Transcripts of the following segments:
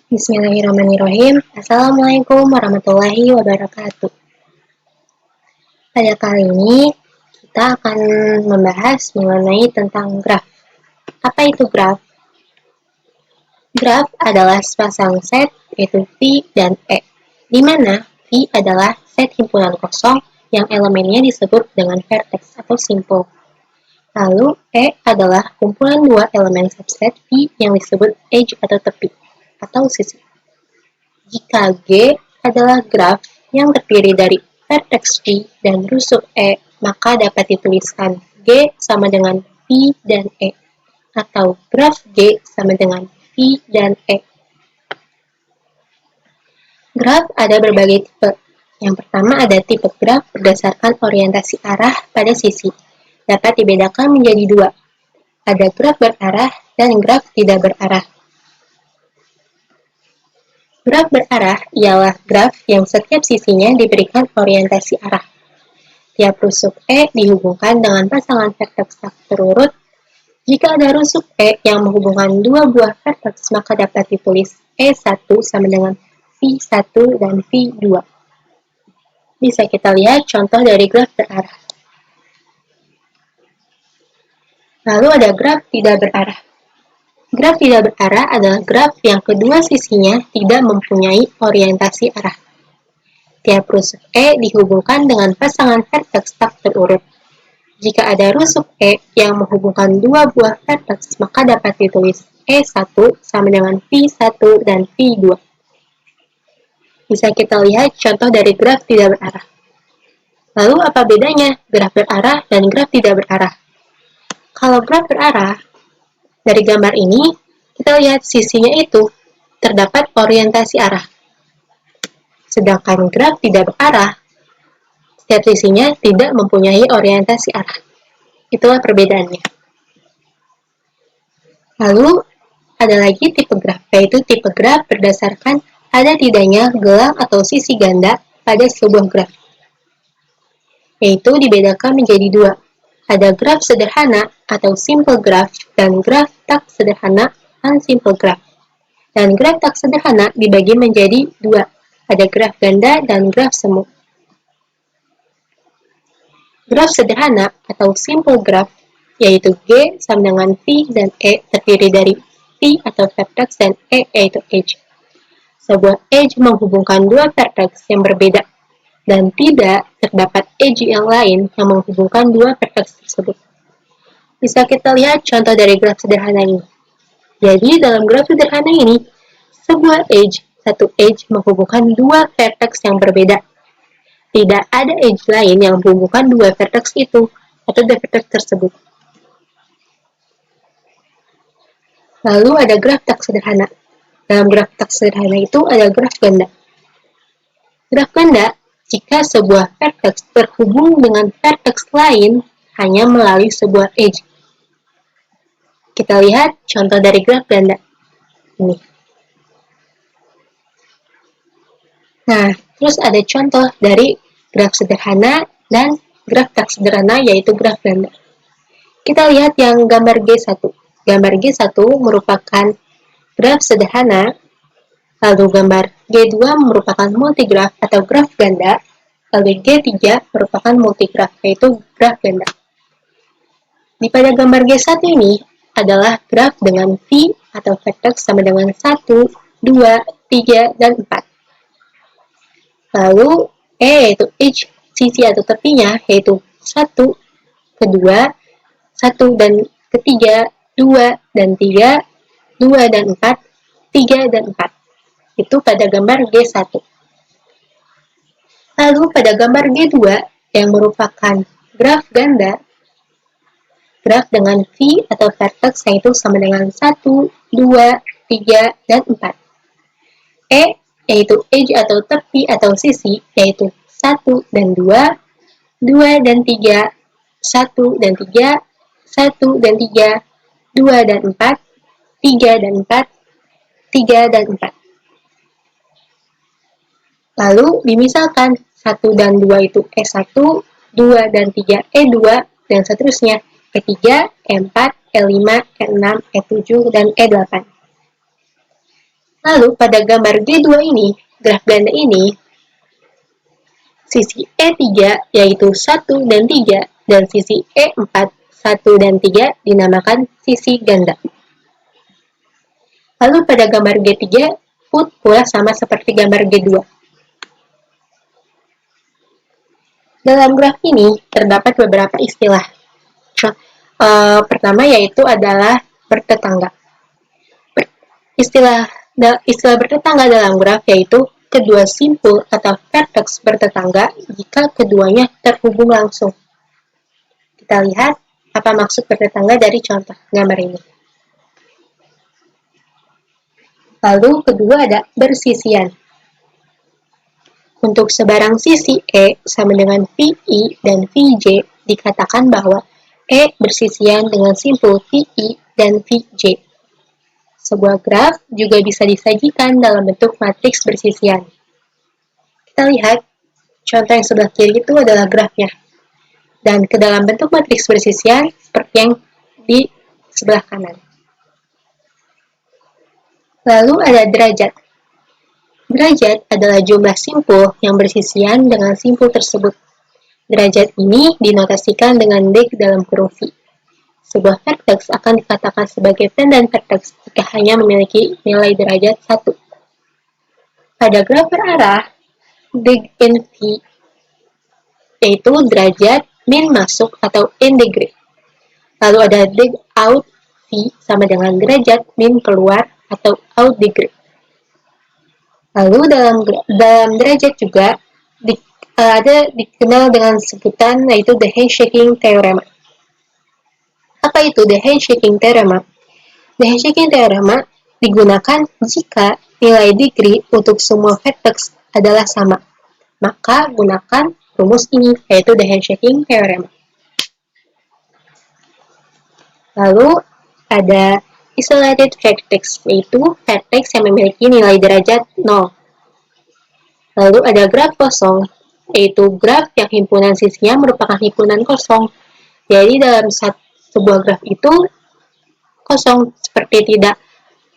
Bismillahirrahmanirrahim. Assalamualaikum warahmatullahi wabarakatuh. Pada kali ini, kita akan membahas mengenai tentang graf. Apa itu graf? Graf adalah sepasang set, yaitu V dan E, di mana V adalah set himpunan kosong yang elemennya disebut dengan vertex atau simpul. Lalu, E adalah kumpulan dua elemen subset V yang disebut edge atau tepi, atau sisi. Jika G adalah graf yang terdiri dari vertex V dan rusuk E, maka dapat dituliskan G sama dengan V dan E, atau graf G sama dengan V dan E. Graf ada berbagai tipe. Yang pertama ada tipe graf berdasarkan orientasi arah pada sisi. Dapat dibedakan menjadi dua. Ada graf berarah dan graf tidak berarah. Graf berarah ialah graf yang setiap sisinya diberikan orientasi arah. Tiap rusuk E dihubungkan dengan pasangan vertex tak terurut. Jika ada rusuk E yang menghubungkan dua buah vertex, maka dapat ditulis E1 sama dengan V1 dan V2. Bisa kita lihat contoh dari graf berarah. Lalu ada graf tidak berarah. Graf tidak berarah adalah graf yang kedua sisinya tidak mempunyai orientasi arah. Tiap rusuk E dihubungkan dengan pasangan vertex tak terurut. Jika ada rusuk E yang menghubungkan dua buah vertex, maka dapat ditulis E1 sama dengan V1 dan V2. Bisa kita lihat contoh dari graf tidak berarah. Lalu apa bedanya graf berarah dan graf tidak berarah? Kalau graf berarah, dari gambar ini, kita lihat sisinya itu terdapat orientasi arah. Sedangkan graf tidak berarah, setiap sisinya tidak mempunyai orientasi arah. Itulah perbedaannya. Lalu, ada lagi tipe graf, yaitu tipe graf berdasarkan ada tidaknya gelang atau sisi ganda pada sebuah graf. Yaitu dibedakan menjadi dua. Ada graf sederhana atau simple graph dan graf tak sederhana unsimple graph. Dan graf tak sederhana dibagi menjadi dua. Ada graf ganda dan graf semu. Graf sederhana atau simple graph yaitu G sama dengan V dan E terdiri dari V atau vertex dan E yaitu edge. Sebuah edge menghubungkan dua vertex yang berbeda dan tidak terdapat edge yang lain yang menghubungkan dua vertex tersebut. Bisa kita lihat contoh dari graf sederhana ini. Jadi dalam graf sederhana ini, sebuah satu edge menghubungkan dua vertex yang berbeda. Tidak ada edge lain yang menghubungkan dua vertex itu atau dua vertex tersebut. Lalu ada graf tak sederhana. Dalam graf tak sederhana itu ada graf ganda. Graf ganda jika sebuah vertex terhubung dengan vertex lain hanya melalui sebuah edge. Kita lihat contoh dari graf ganda. Ini. Nah, terus ada contoh dari graf sederhana dan graf tak sederhana yaitu graf ganda. Kita lihat yang gambar G1. Gambar G1 merupakan graf sederhana, lalu gambar G2 merupakan multigraf atau graf ganda, lalu G3 merupakan multigraf yaitu graf ganda. Di pada gambar G1 ini adalah graf dengan V atau vertex sama dengan 1, 2, 3, dan 4. Lalu E yaitu edge, sisi atau tepinya yaitu 1, kedua, 1 dan ketiga, 2 dan 3, 2 dan 4, 3 dan 4. Itu pada gambar G1. Lalu pada gambar G2 yang merupakan graf ganda, graf dengan V atau vertex yaitu sama dengan 1, 2, 3, dan 4. E yaitu edge atau tepi atau sisi yaitu 1 dan 2, 2 dan 3, 1 dan 3, 1 dan 3, 2 dan 4, 3 dan 4, 3 dan 4. Lalu dimisalkan 1 dan 2 itu E1, 2 dan 3 E2, dan seterusnya E3, E4, E5, E6, E7, dan E8. Lalu pada gambar G2 ini, graf ganda ini, sisi E3 yaitu 1 dan 3, dan sisi E4, 1 dan 3 dinamakan sisi ganda. Lalu pada gambar G3 pula sama seperti gambar G2. Dalam graf ini terdapat beberapa istilah. Pertama yaitu adalah bertetangga. Istilah bertetangga dalam graf yaitu kedua simpul atau vertex bertetangga jika keduanya terhubung langsung. Kita lihat apa maksud bertetangga dari contoh gambar ini. Lalu kedua ada bersisian. Untuk sebarang sisi E sama dengan VI dan VJ, dikatakan bahwa E bersisian dengan simpul VI dan VJ. Sebuah graf juga bisa disajikan dalam bentuk matriks bersisian. Kita lihat, contoh yang sebelah kiri itu adalah grafnya. Dan ke dalam bentuk matriks bersisian seperti yang di sebelah kanan. Lalu ada derajat. Derajat adalah jumlah simpul yang bersisian dengan simpul tersebut. Derajat ini dinotasikan dengan D dalam huruf V. Sebuah vertex akan dikatakan sebagai pendan vertex jika hanya memiliki nilai derajat 1. Pada graf berarah, dig in V yaitu derajat min masuk atau in degree. Lalu ada dig out V sama dengan derajat min keluar atau out degree. Lalu dalam derajat juga dikenal dengan sebutan yaitu the handshaking theorem. Apa itu the handshaking theorem? The handshaking theorem digunakan jika nilai degree untuk semua vertex adalah sama. Maka gunakan rumus ini, yaitu the handshaking theorem. Lalu ada isolated vertex, yaitu vertex yang memiliki nilai derajat 0. Lalu ada graf kosong, yaitu graf yang himpunan sisinya merupakan himpunan kosong. Jadi dalam sebuah graf itu kosong, seperti tidak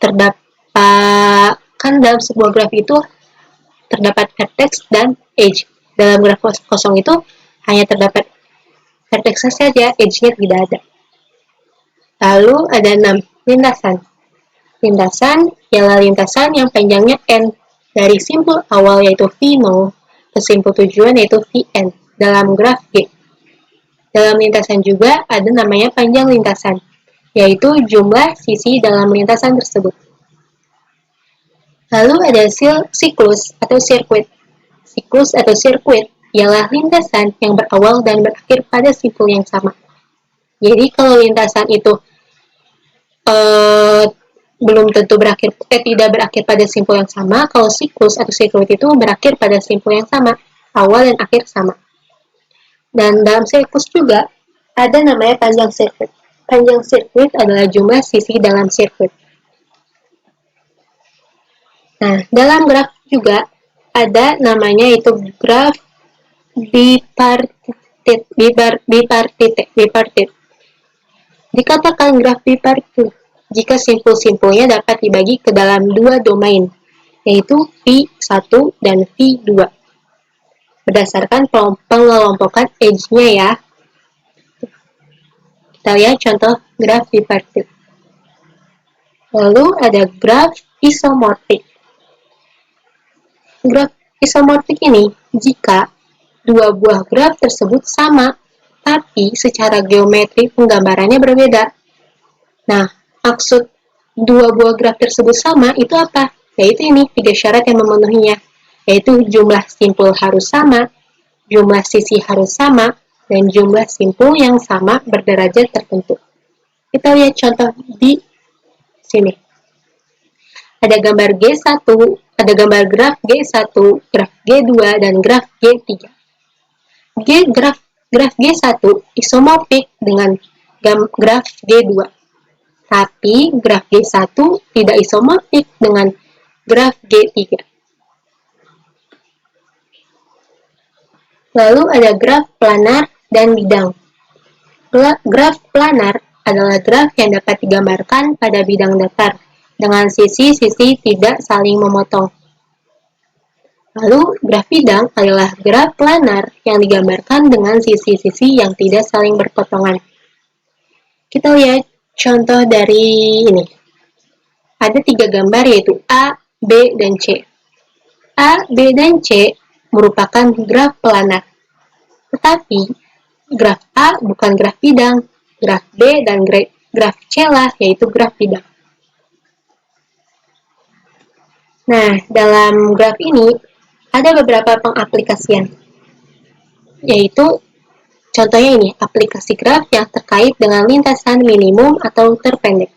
terdapat, kan dalam sebuah graf itu terdapat vertex dan edge. Dalam graf kosong itu hanya terdapat vertex saja, edge-nya tidak ada. Lalu ada 6, lintasan. Lintasan ialah lintasan yang panjangnya n dari simpul awal yaitu V0 ke simpul tujuan yaitu Vn dalam graf G. Dalam lintasan juga ada namanya panjang lintasan, yaitu jumlah sisi dalam lintasan tersebut. Lalu ada siklus atau sirkuit. Siklus atau sirkuit ialah lintasan yang berawal dan berakhir pada simpul yang sama. Jadi kalau lintasan itu belum tentu tidak berakhir pada simpul yang sama, kalau siklus atau sirkuit itu berakhir pada simpul yang sama, awal dan akhir sama. Dan dalam siklus juga ada namanya panjang sirkuit. Panjang sirkuit adalah jumlah sisi dalam sirkuit. Nah, dalam graf juga ada namanya itu graf bipartit. Dikatakan graf bipartit jika simpul-simpulnya dapat dibagi ke dalam dua domain, yaitu V1 dan V2. Berdasarkan pengelompokan edge-nya ya. Kita lihat contoh graf bipartit. Lalu ada graf isomorfik. Graf isomorfik ini jika dua buah graf tersebut sama, tapi secara geometri penggambarannya berbeda. Nah, maksud dua buah graf tersebut sama itu apa? Yaitu ini 3 syarat yang memenuhinya, yaitu jumlah simpul harus sama, jumlah sisi harus sama, dan jumlah simpul yang sama berderajat tertentu. Kita lihat contoh di sini. Ada gambar G1, ada gambar graf G1, graf G2, dan graf G3. Graf G1 isomorfik dengan graf G2. Tapi graf G1 tidak isomorfik dengan graf G3. Lalu ada graf planar dan bidang. Graf planar adalah graf yang dapat digambarkan pada bidang datar, dengan sisi-sisi tidak saling memotong. Lalu, graf bidang adalah graf planar yang digambarkan dengan sisi-sisi yang tidak saling berpotongan. Kita lihat contoh dari ini. Ada 3 gambar yaitu A, B, dan C. A, B, dan C merupakan graf planar. Tetapi, graf A bukan graf bidang, graf B dan graf C lah, yaitu graf bidang. Nah, dalam graf ini, ada beberapa pengaplikasian, yaitu contohnya ini, aplikasi graf yang terkait dengan lintasan minimum atau terpendek.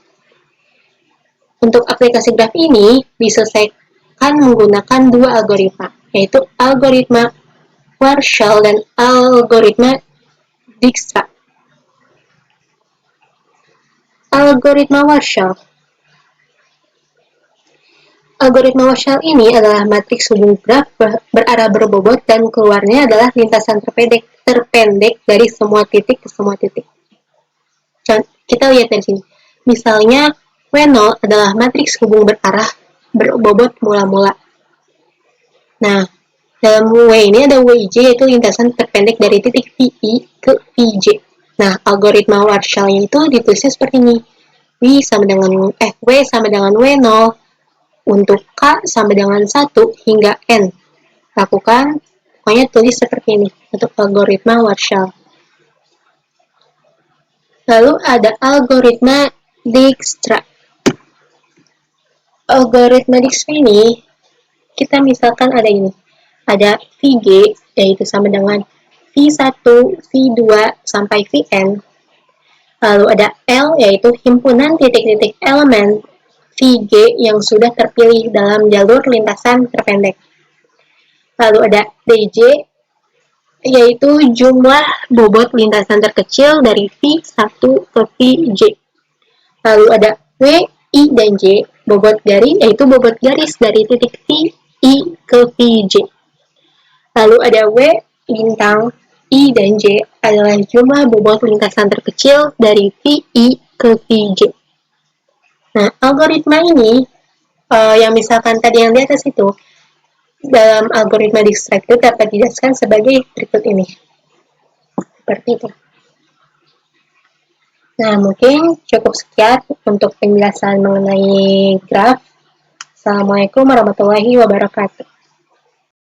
Untuk aplikasi graf ini, diselesaikan menggunakan 2 algoritma, yaitu algoritma Warshall dan algoritma Dijkstra. Algoritma Warshall. Algoritma Warshall ini adalah matriks hubung graf berarah berbobot dan keluarnya adalah lintasan terpendek dari semua titik ke semua titik. Kita lihat dari sini. Misalnya, W0 adalah matriks hubung berarah berbobot mula-mula. Nah, dalam W ini ada WJ yaitu lintasan terpendek dari titik VI ke VJ. Nah, algoritma Warshall itu ditulisnya seperti ini. W sama dengan W0 untuk K sama dengan 1 hingga N. Lakukan, pokoknya tulis seperti ini untuk algoritma Warshall. Lalu ada algoritma Dijkstra. Algoritma Dijkstra ini, kita misalkan ada ini. Ada VG, yaitu sama dengan V1, V2, sampai Vn. Lalu ada L, yaitu himpunan titik-titik elemen VG yang sudah terpilih dalam jalur lintasan terpendek. Lalu ada DJ, yaitu jumlah bobot lintasan terkecil dari V1 ke VJ. Lalu ada W, I, dan J, yaitu bobot garis dari titik VI ke VJ. Lalu ada W, bintang, I, dan J adalah jumlah bobot lintasan terkecil dari VI ke VJ. Nah, algoritma ini, yang misalkan tadi yang di atas itu, dalam algoritma Dijkstra itu dapat dijelaskan sebagai berikut ini. Seperti itu. Nah, mungkin cukup sekian untuk penjelasan mengenai graf. Assalamualaikum warahmatullahi wabarakatuh.